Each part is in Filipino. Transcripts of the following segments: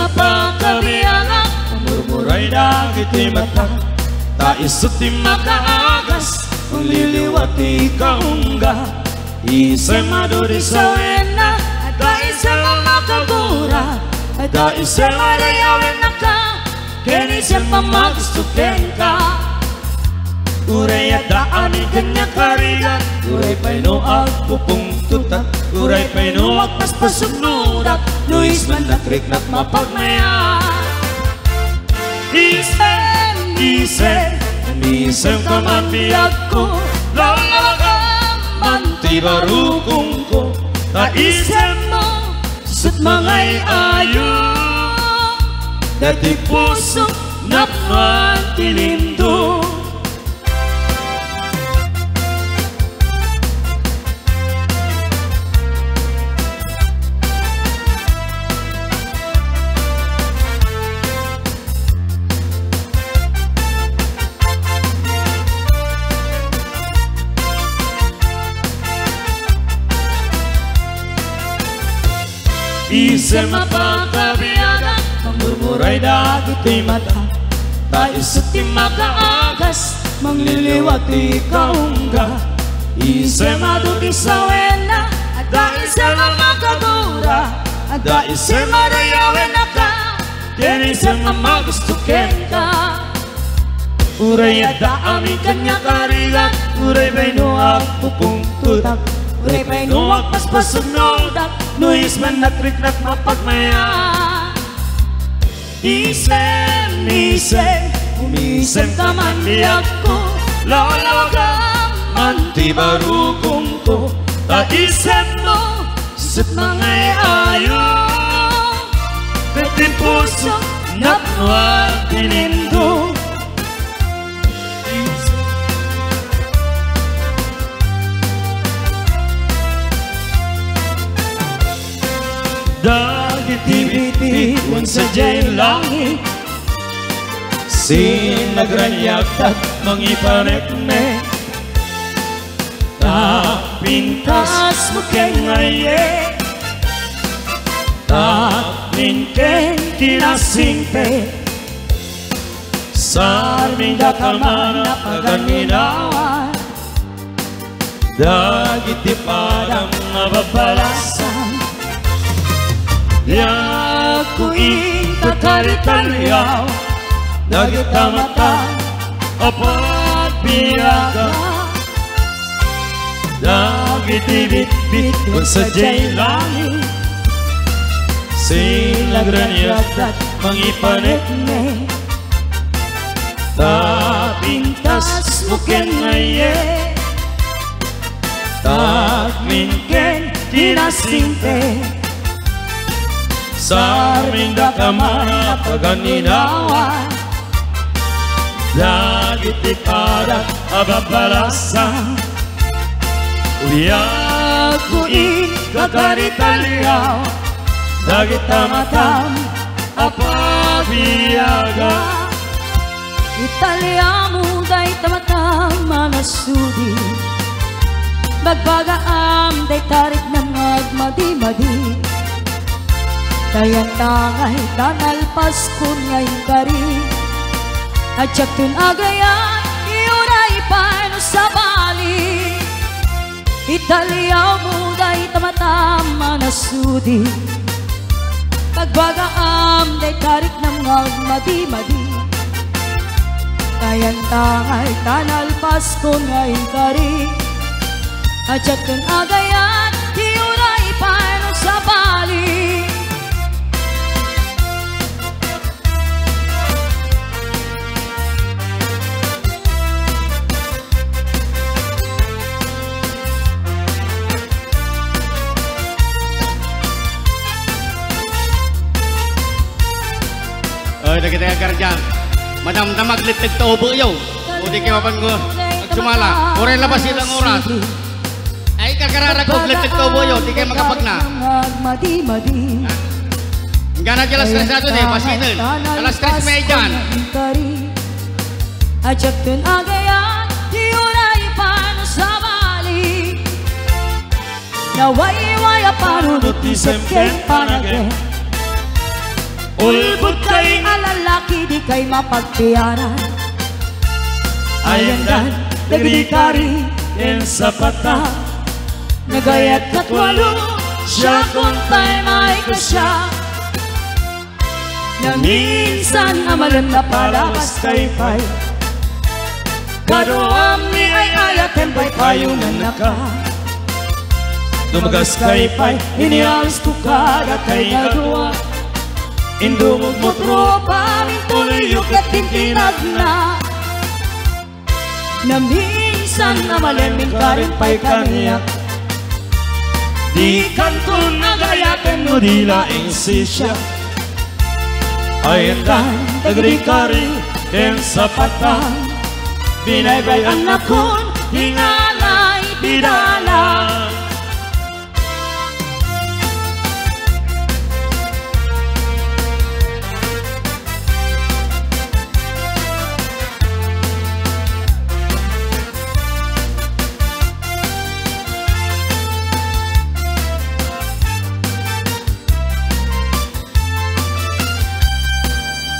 mapakabiyagan, murmuray dagit di mata, taisot di makaagas, mangliliwati kaungga. Isa'y maduri sa wena, ada isa'y mamakagura, ada isa'y marayawin na ka, kaya isa'y mamagustukin ka. Uray at daamin kanya karigan, uray pa'y no agpupong tutak, uray pa'y no agpaspasog nudak, Luis man nakrik-nak mapagmaya. Isem, isem, isem ka man biyag ko, lalagang manti barukong ko, ta isem mo, sut mangay ayo, dati puso napman tilindo. Isa'y mapakabiyagan, murmuray dagit di mata, taisot di makaagas, mangliliwati kaungga. Isa'y maduti sa wena, ada isa'y mamakagura, ada isa'y marayawin na ka, kaya isa'y mamagustukin ka. Uray at daamin kanya karigan, uray ba'y nuwag pupong tutak, uray pa'y nuwag paspasog nudak, Luis man nakrik-nak mapagmaya. Isem, isem, umisem ka man biyag ko, lalagang manti barukong ko, ta isem mo, sut mangay ayo, dati puso napnuwag tinindo. Dagit tibit-tibit sa jay langit, sinagranyak at mangiparekme, tapintas mo keng ngaye, tapin keng kinasingpe, sarming dakaman na paganinawan, dagit di parang mababalasan. Yaku itakaritalyaw, dagit tamatan apat biyaga, dagit ibit-bit kung sa jay langit, sinagranyak at mangipanekne, tapintas mo ken ngaye, tapmin ken kinasingte, sarming dakaman na paganinawan, dagit ikadat ababalasan. Uyak ko ikakaritalyaw, dagit tamatam apabiyaga. Italya mo day tamatam manasudi, bagbagaam day tarik ng agmadi-madi, kaya tangay tanalpas kun ngayong kari, at tun agayan iuray paano sa bali. Italya mo day tamatam manasudi, pagbagaam day tarik ng agmadi-madi, kaya tangay tanalpas kun ngayong kari, at tun agayan iuray paano sa bali. Kita kerja, madam damag litik taubo yo. Udi kaya pan ko sumala. Oray labas ilang oras. Ay karkarara ko litik taubo yo. Di kaya makapagna. Gana jelas stress ato deh pasitin. Kalau stress mejan. Ajak tun agayan diuray paano sa bali, naway-way panunot isip keng panagay. Ulbod kay alalaki di kay mapagpiyaran. ayandan nagdikari en sapata Nagayat katwalo siya kung tayo may kasya. Na minsan amalan na palabas kay pay. Karoam ni ay ayaten pay payunan na ka. Dumagas kay pay Inialis ko kada kay nagawa. Indumog mo Tropa mintuloy yung katintinag na. Na minsan amalan min ka rin pay kaniyak. Di kanto nagayaten mo di laing sisya. Ayandan nagdikari en sapata Binaybayan na kun hingalay bidala.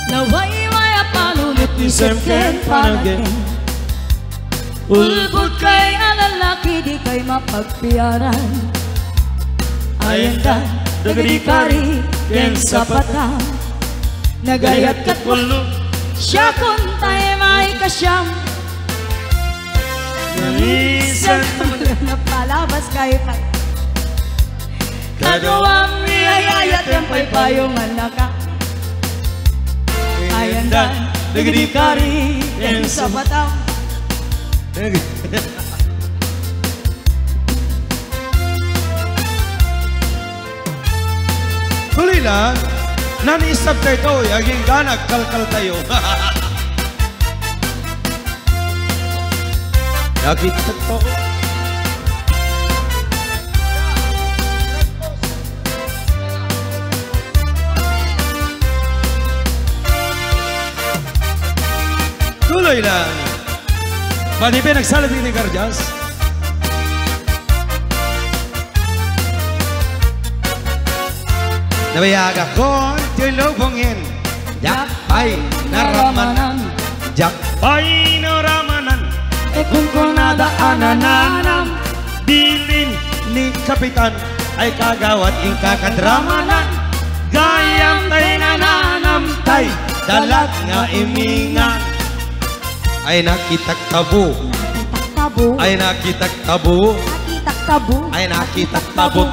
Nawayway apalunit Isemken panagin Ulbod kay alalaki di kay mapagpiyaran. Ayandan nagdikari en sapata Nagayat katwalo siya kung tayo may kasyam. Minsan na palabas kay pay. Kagawang niyayayat yung paypayungan na ka. Ayandan nagdikari en sapata Huli lang, nanisab tayo ito, yaging ganag kalkal tayo. Nakita ko. Tuloy lang. Pwede ba nagsalat ni Garjas? Nabayag ako tulubungin. Jakpay naramanan. Jakpay naramanan. kung kunadaanan Bilin ni Kapitan ay kagawat ing kakadramanan. Gayam tay nananamtay dalat nga imingan. Ay nakitak tabu, Tabu ay nakitak tabu, Nakitak tabu ay nakitak tabu.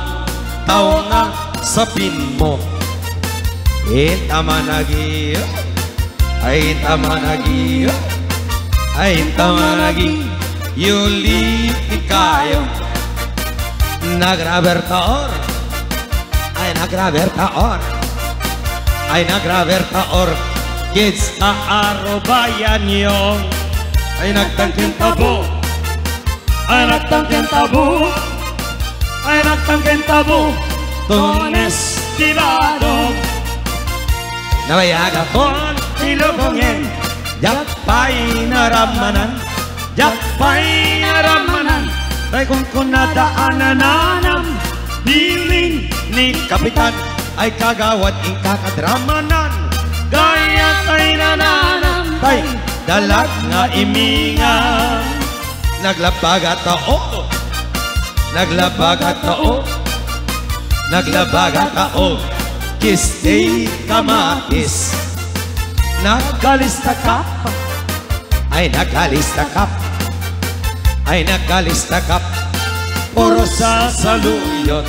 Tao nga sapin mo. Intamanagi, ay intamanagi, ay intamanagi. Yuli kayo. Nagrabertaor, ay nagrabertaor, ay nagrabertaor. Kids na arobayan yung ay nagtangkin tabo, ay nagtangkin tabo, ay nagtangkin tabo. Tunes tirado. Nabayag akong ilubungin. Jakpay naramanan, jakpay naramanan. Ay kung kunadaanan Biling ni Kapitan ay kagawad ing kakadramanan. Gaya tay nananamtay dalat nga imingan. Naglabag at tao, naglabag at tao, naglabag at tao. Kistay kamatis. Nagkalista kap, ay nagkalista kap, ay nagkalista kap. Puro sa saluyot.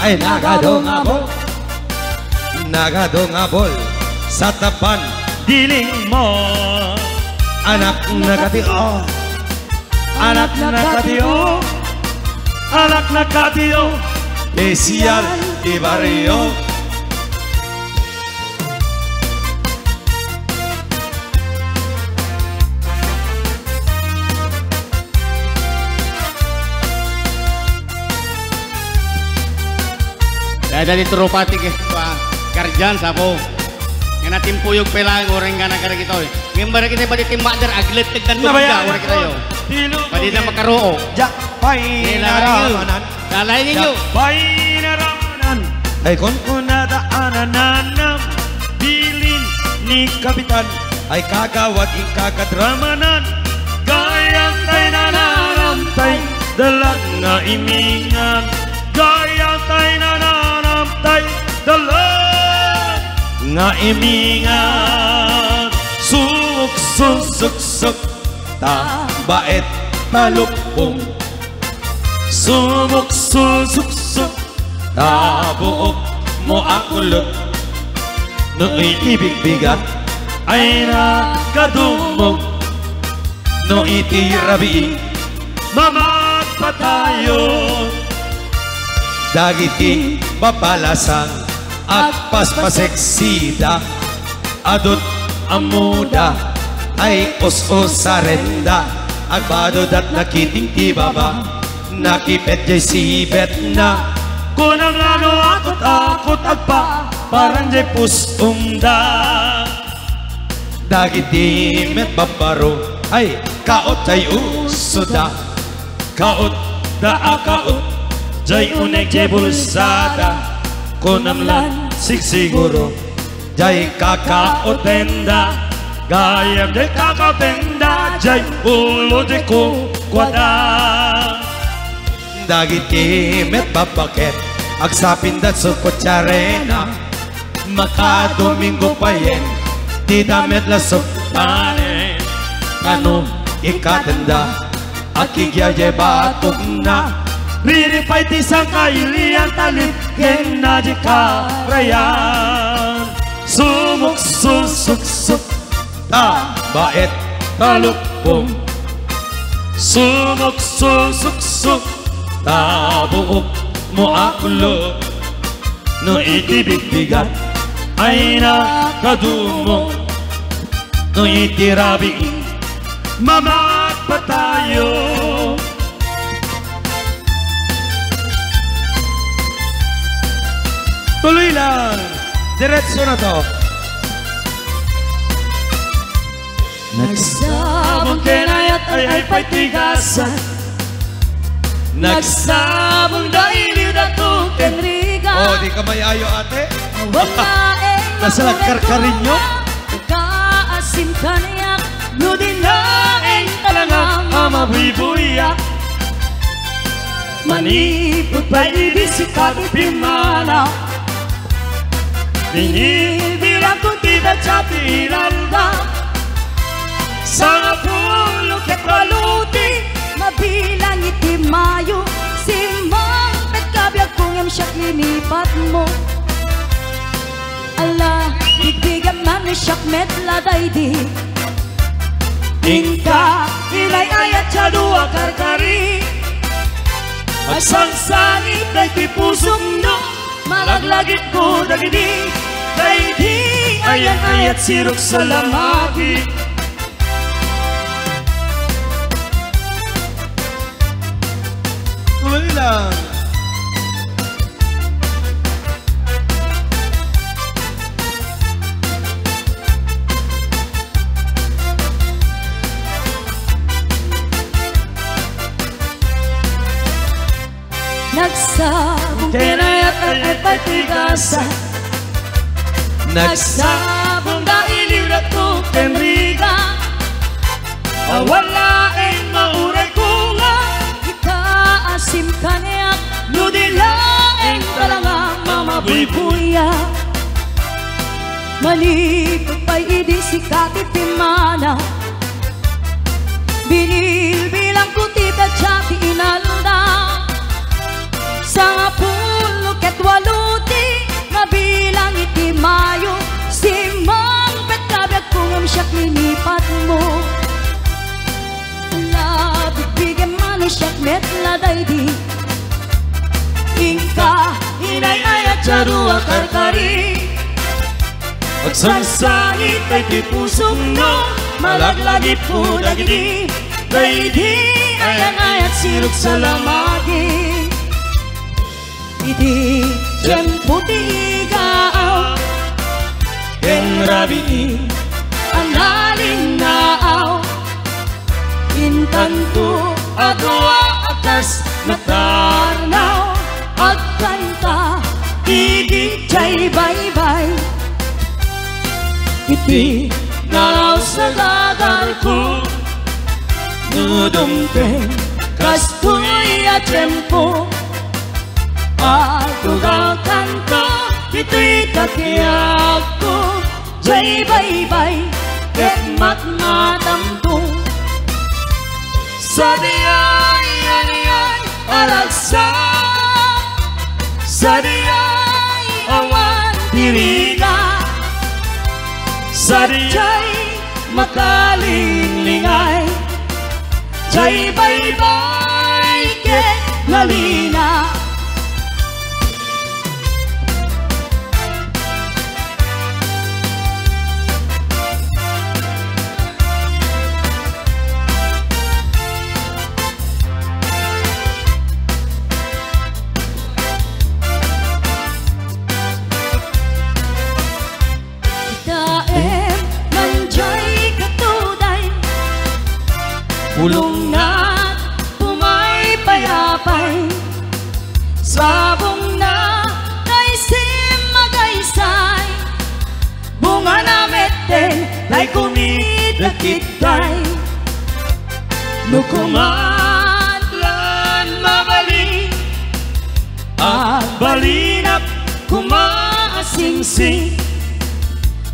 Ay nagadongabol, nagadongabol sa tapan diling mo. Anak nakatio, anak nakatio, anak nakatio, esiyal di barrio. Dari Turopati ke Karjan sapo. Nga natin puyog pelang orang nga nagkara kita. Ngayon ba kita pati timbadar aglet tegdan tumaga orang kita yo. Pati na makaroo. Jakpay naramanan, Dalay ninyo. jakpay naramanan. Ay kung kunadaanan ng bilin ni Kapitan ay kagawad ikakadramanan gayang tay nananamtay dalag nga imingan gayang tay nananamtay dalag nga imingan suk ta bait talupong sumuk ta buok mo akulot no'y ibig-bigat ay nakadumog no itirabi mamagpatayo dagiti babalasang at paspaseksida adot amuda ay os-osarenda agbado dat nakiting tibaba nakipet jay sibet na kunang ano akot agpa parang jay pusumda dagiti met babaro ay kaot jay usuda kaot da akaot jay unek jay bulsada kunamlan sigsiguro jay kakaotenda gayam jay kakaotenda jay ulo jay kukwada dagiti met babaket agsapindat sa kutsarena makadomingo pa yen di damet lasok tanen kanong ikatenda at kigyaye batok na riripay ti sa kailian talit ken na di karayan sumuk ta bait talupong sumuk ta buok mo akulo no itibig-bigat ay nakadumong no itirabi mamagpatayo tuloy lang diretso na to nagsabong kinayat ay patigasan nagsabong dailiw na tukeng riga oh di ka may ayo ate nasa nagkarkarin nyo kaasim kanayak no dinaeng talangang amabuibuyak manipot pa ibisikat pimana binibilang kong tibet sa pinalda sa pulo ketwaluti mabilang itimayo simang petkabyak kung yung siyak linipat mo ala bigbigan man ni siyak metladay di ingka ilay ayat sa dua karkari magsangsangit ay tipusong no malaglagit ko dagidi daydi ayan ayat sirok sa lamagi tuloy lang nagsabong kinayat ay patigasan nagsabong dailiw na tukeng riga awalaeng mauray ko nga ikaasim kanayak nudilaeng talangang mamabuibuya malipot pa'y idisikatit timana binilbilang kutita tsati inalda sa pulo ketwaluti mabilang itimayo simang petkabyak kung ang siyak linipat mo labig-bigyan man ang siyak metladay di ingka inay-ayat sa dua karkari magsangsangit ay tipusong no malaglagit po dagidi daydi ayan-ayat sirok sa lamagi iti tiempo tigaw ken rabi analinaaw intanto adwa akas natarnaw agkanta igi bye-bye iti ngalaw sa dagar ko nudumteng kastoy at tempo Tugal kanto ito'y kakiyak ko Jay bye-bye ket matmatampo Sa diyay aniyay alagsa Sa diyay awan diriga Sa diyay makalingay Jay bye-bye ket nalina Pulong na pumay payapay Sabong na naisim magaysay Bunga na meten tay kumidakitay Nukumadlan mabali At balinap kumaasingsing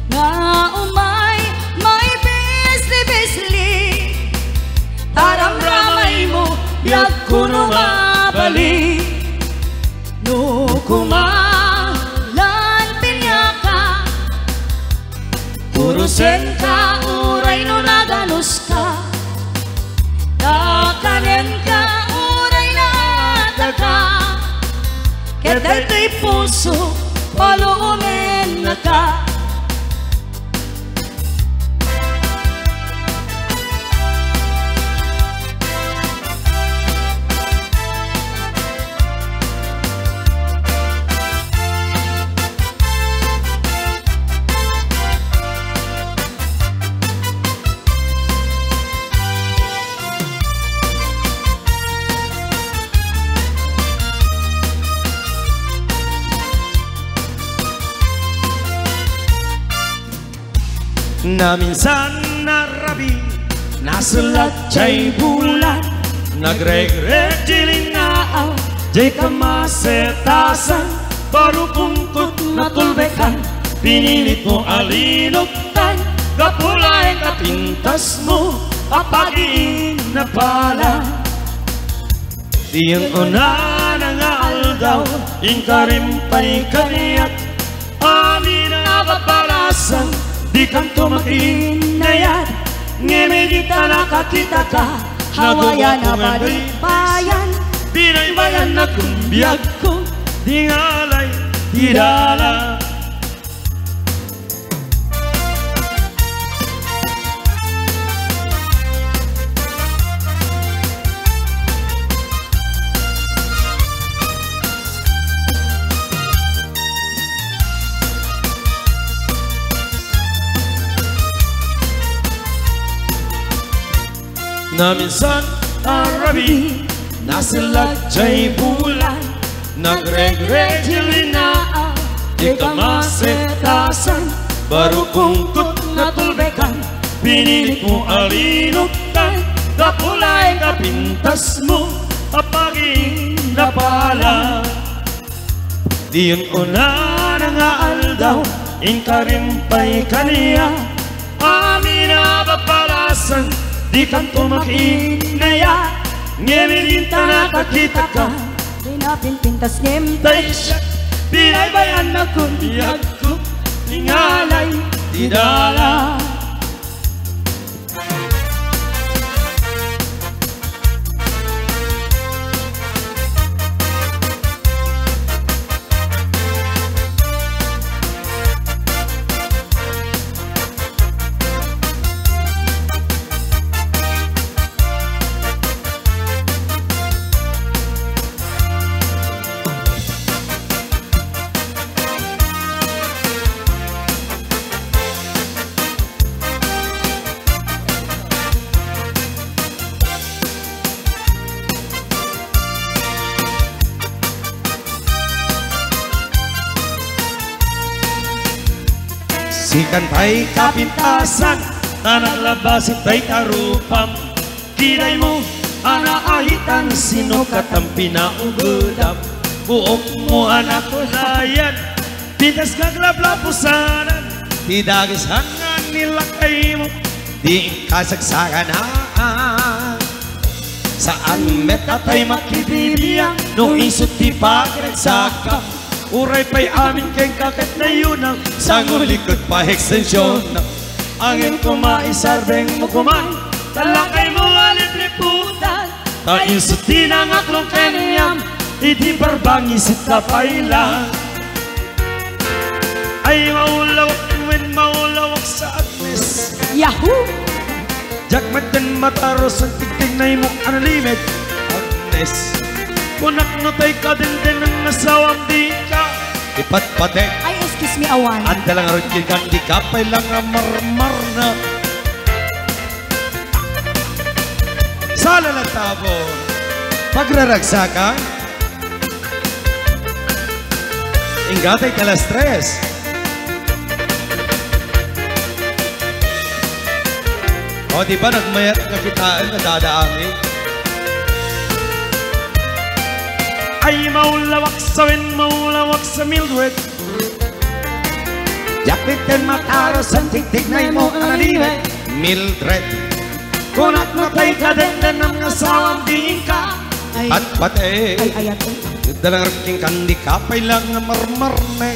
Nga umay may bisli-bisli Taram-ramay mo, biyag ko numabali No kumalan pinyaka Purusen ka, uray no naganos ka Nakanen ka, uray na ataga Kedal to'y puso, paluumin na ka Na minsan narabi Nasulat jay bulan Nagreg-reg jilinaaw Jay kamasetasan Baru pungkot natulbekan Pinilit mo alinuktan Kapulay kapintas mo Apagiin na pala Diyang una na nga aldaw Ingkarimpay kaniyak Amin na kapalasan Di kang tumakinayat Ngimigita nakakita ka Hawayan na balibayan Binaybayan na kumbiyag ko Di ngalay, di dala Na minsan arabi Nasilag jay bulan Nagreg-reg jilinaaw Di kamasetasan Baru kungkot natulbekan Pinilit mo alinuktan Kapulay kapintas mo Apagin na pala Di yun una na nga aldaw Ingkarimpay kaniya Amin na papalasan Di kang tumakinaya Ngemilinta nakakita ka Pinapinpintas ngimtay siya Binaybayan na kumbiyag ko Ingalay, di dala Sikan tay kapintasan na naglabasin tay karupam. Kiday mo anaahitan sino katang pinaugudam. Buok mo anak layan Pitas kaglablapusanan Di dagisangan nilakay mo Di kasagsaganaan Saan metatay makibibiyang Nung isot di pagregsaka Uray pa'y amin kay kakat na yunang Sangulikot pa ekstensyon Angin kumaisarbeng mo kumay Talakay mo alipriputan Ta-isot di ng aklong kenyam Iti berbangis kapailan Ay maulawak when maulawak sa Agnes Yahoo! Jakmat dan mataros ang tigtig na imong analimit Agnes Kunak notay ka din ng nasawang di ka Ipatpatek Ay, excuse me, awan. At dalang arutin kang di kapay lang ang marmar na Sala na tabo Pagraragsakan Ingatay kalas 3 O diba nagmayat kakitaan na dadaangin Ay maulawak sa Mildred Yakit and mataros ang tigtig na mo ananiwe Mildred Kunak na tay ka din ng asawang diin ka At pati Ay, ayan. Dalang raking kandi kapay lang nga marmarne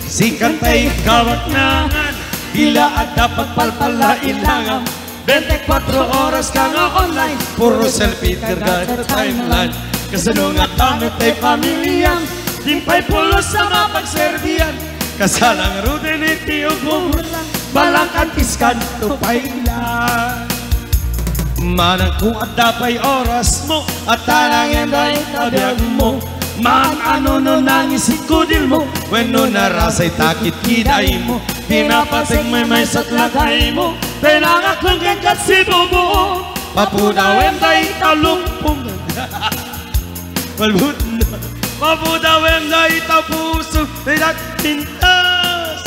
Sikan tay kawat nangan Bila at dapat palpala ilangan 24 oras ka nga online Puro selfie terga sa timeline Kasanong at damit ay pamilyang Timpay pulos sa mapagserbiyan Kasalang rudin iti ubulan Balangkan piskan tupay lang Manang kung at dapay oras mo At tanangin ay tabiyag mo Man ano no nangis ikudil mo When no narasay takit kiday mo Pinapatig may satlagay mo Pinangaklong kengkat si bubo Papudawin day talumpong Walbut na Papudawin day tapuso Tidak pintas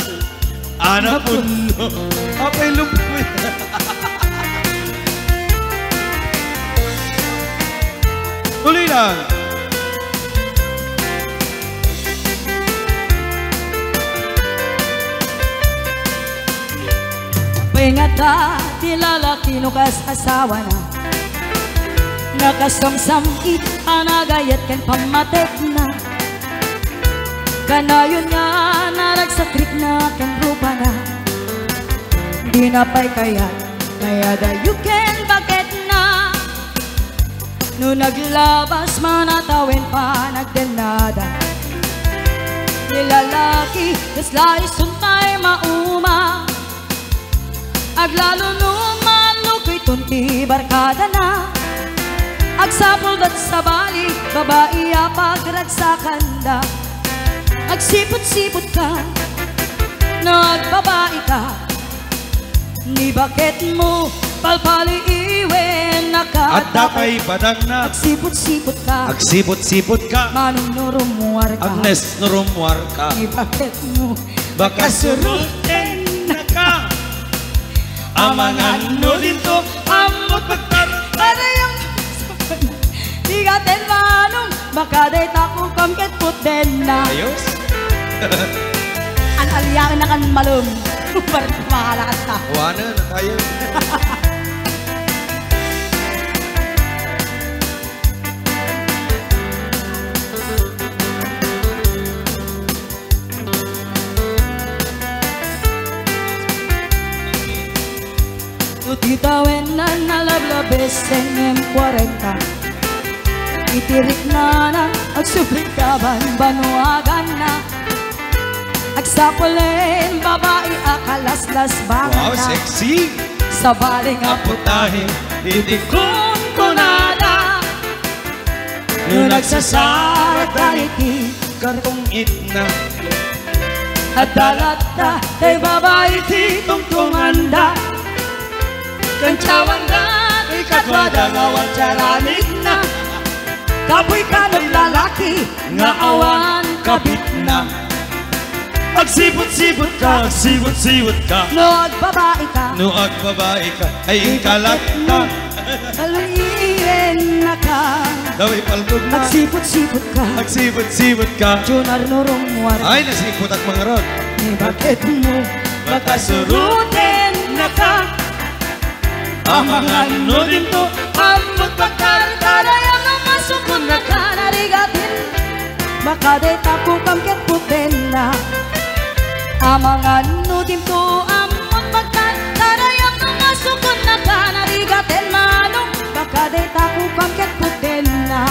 Anak puno Apay lumpong Tuloy lang. Paingat ka, di lalaki no kas-asawa na Nakasamsamit, anagayat kan pamatet na Kanayon nga, naragsatrik na kan rupa na Di na pa'y kayat, kaya da you can bakit na No naglabas manatawin pa nagdenada Nilalaki kaslay suntay mauma Aglalo numalukay tunti barkada na Agsapol dat sa bali babae apagragsakan da Agsipot-sipot ka nagbabae ka Ni bakit mo palpali iwen nakadapay At dapay badang na Agsipot-sipot ka Agsipot-sipot ka Manong nurumuar ka Agnes nurumuar ka Ni bakit mo Baka surutin na ka Amangan no dito Amot pagtarot Para yung Di gaten manong Baka day tako kamket puten na Ayos An aliyaan na kan malum Parang kumahalakas ka Wana na tayo Tutitawin na nalablabes ng M40 Itirik na na Agsubrik ka banuagan na Agsapulen babae akalaslas bangan Wow, na sexy Sa baling Aputahin Titikon ko nada Nung nagsasarag daliti Karong itna At dalata Kay babae titong tunganda Kancawan na Kay katwada nga wansaranig na Kapoy ka ng lalaki Nga awan kabit na Agsipot Sibot-sibot ka, sibot-sibot ka. Noag babae ka, Nuag babae ka, ay ikalat ka. kaluiin na ka. Daway paltog na, Magsipot-sipot ka, magsibot-sibot ka. Junar norong war. Ay, nasipot at mga rod. Ni bakit mo Makasurutin na ka? Amangan no din to. Amot pagkarkara yang masukun na ka narigatin. Baka de tapu kamket putin na. Amangan no din to. Amot pagkarkara yang masukun na ka narigatin manong. Baka de tapu kamket putin na.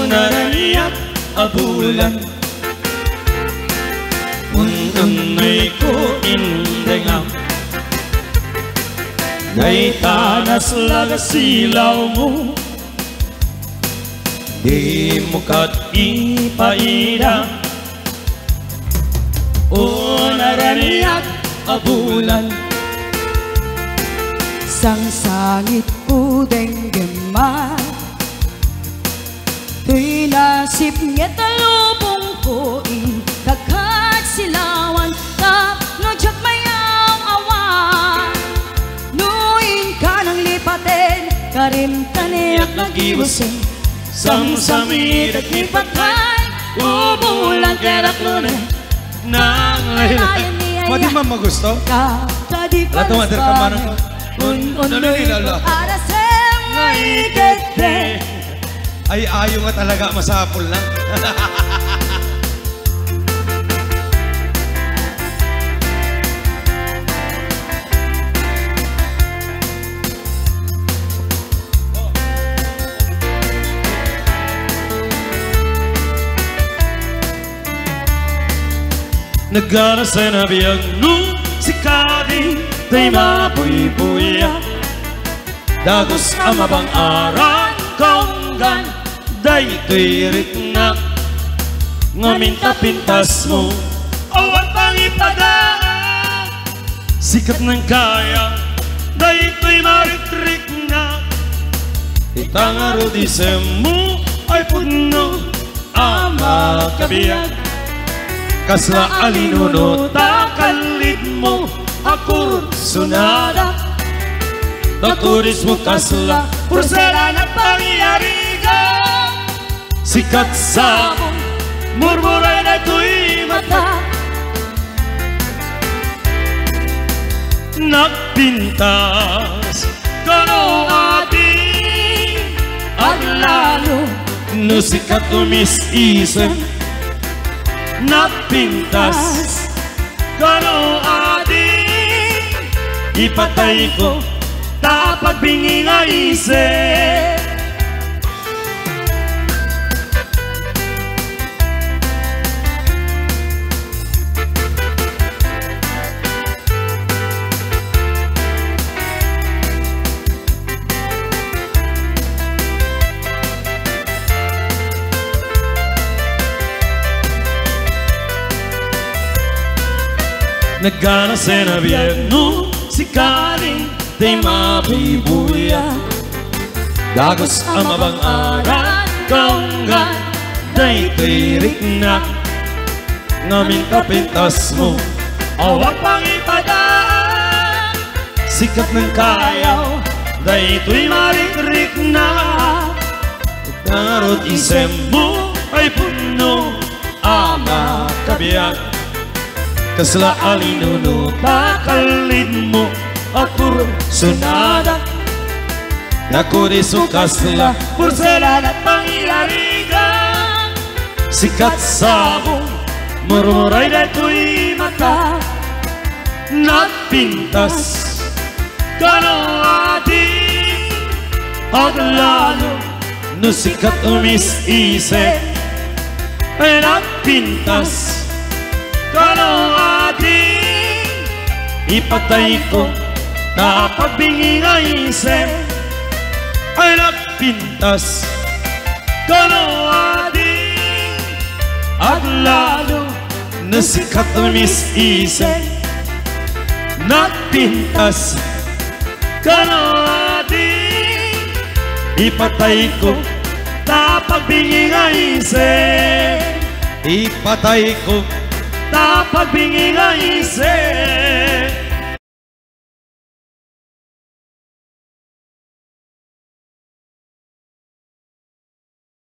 Nariyak abulan Unay ko indengam Ngay tanas laga silaw mo Di mo kat ipaida Nariyak abulan Sang sangit udeng gemar Tuy nasip niya talubong ko Kakat silawan Tap no jak mayang awan Nuin ka ng lipatin Karim taniyak nag-iwasin Samsamid at Ipatay Ubulan kerak lunan Nang lahilayan Mo di man magusto? Kakadipan Lato mater ka manong Un-unoy arasem Maikete Ay ayo nga talaga masapol na. Nagana sa nabiyang nu si Kadi Tay mapuy-puya Dagos ang mabang aran konggan Day tuirik na Ngaminta pintas mo Awan pang ipadaan Sikat ng kaya Day tuy maritrik na Itangaro di mo Ay puno Ama kabiyag Kasla alinuno Takalit mo Akur sunada Takuris mo kasla Pursela na pangyariga Sikat sa murmuray na tuy mata Nagpintas Kano ating Aglalo No sikat umis-isip Nagpintas Kano ating Ipatay ko Tapag bingi nga isip Nagana sa nabiyano si Karing Tay mapibuya Dagos ang mabang aran Kaunggan Day tuirik na Ngaminta pintas mo Awag pang ipadaan Sikat ng kayaw Day tuy maritrik na Narot isem mo Ay puno Ama kabiyag Kasla alinuno Takalit mo Atur sunada Nakuriso kasla Pursela na pangyariga Sikat sabong Murmuray na tuy mata Nagpintas Kano ating Aglalo No sikat umis-isip Ay nagpintas Kano ating Ipatay ko Napagbingi nga isip Ay nagpintas Kano ating Aglalo Na sikat umis-isip nagpintas kanadi ipatay ko tapagbingi nga ise ipatay ko tapagbingi nga ise